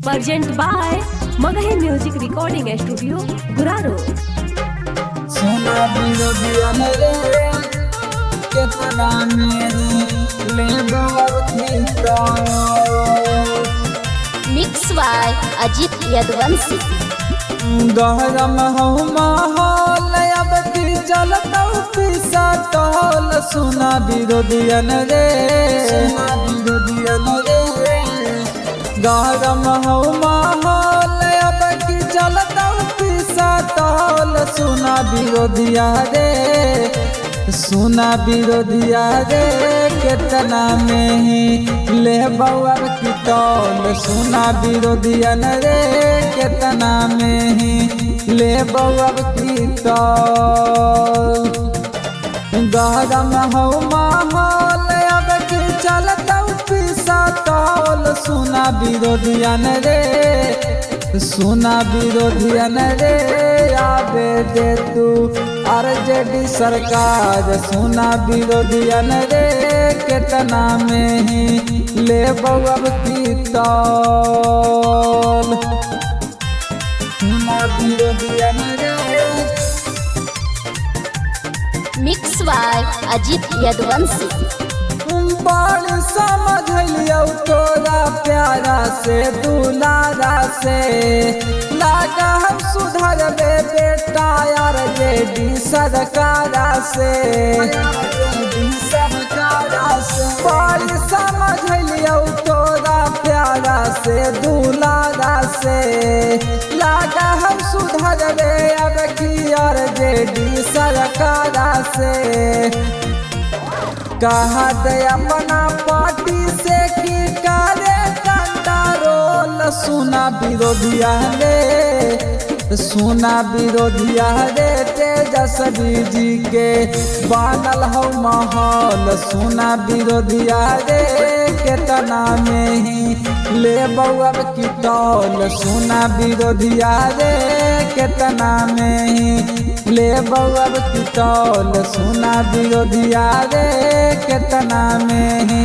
Present by Magahi Music Recording Studio, Guraro. सोना बिरोधिया रे केतना मेरी ले बवती तो Mixed by Ajit Yadvansi. गहरम हो माहौल अब की चलता पिसा टोल सोना बिरोधिया रे गहरम हो माहौल अब की चलता पिसा टोल सोना बिरोधिया रे केतना में ही ले बउर की तौल सुना बिरोधिया रे केतना में ही ले बउर की तौल गहरम हो माहौल अब की चलता पिसा तौल सुना बिरोधिया रे आबे दे तू आरजेडी सरकार सुना बिरोधिया रे केतना में ही ले बउर की तौल सुना बिरोधिया रे Mixed by Ajit Yadvansi. बड़ी समझ लियो तोरा प्यारा से दुलारा से लागा हम सुधर बेटा यार जेडी सरकारा से बड़ी समझ लियो तोरा प्यारा से दुलारा से लागा हम सुधर अब की यार जेडी सरकारा से कहा दे अपना पार्टी से की करे कंट्रोल सुना बिरोधिया रे तेजस्वी जी के बनल हो माहौल सुना बिरोधिया रे केतना में ही ले बउर की तौल सुना बिरोधिया रे केतना में ही ले बउर की तौल सुना बिरोधिया रे केतना में ही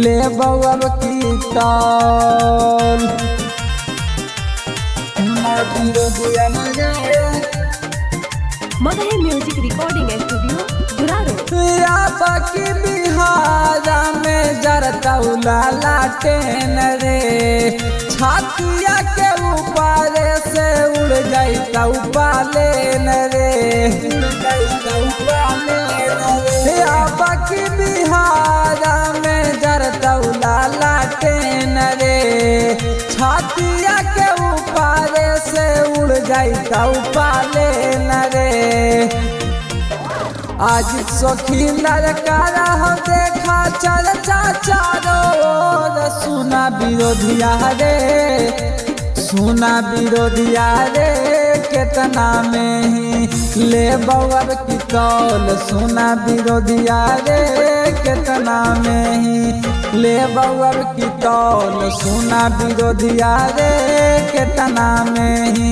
ले बउर की तौल सुना बिरोधिया रे Magahi Music Recording Studio, Guraro. बाकी बिहारा में जरता लाटेन रे छातिया के ऊपर से उड़ जाता पालेन रे बाकी बिहारा में जरता लाटेन रे छातिया के ऊपर से उड़ जाता पालेन रे आज सखी लड़कारा हो देखा चर्चा चारों ओर सुना बिरोधिया रे केतना में ही ले बउर की तौल सुना बिरोधिया रे केतना में ही ले बउर की तौल सुना बिरोधिया रे केतना में ही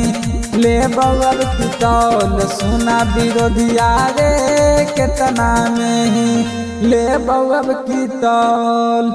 ले बउर की तौल सुना बिरोधिया रे केतना में ही ले बउर की तौल।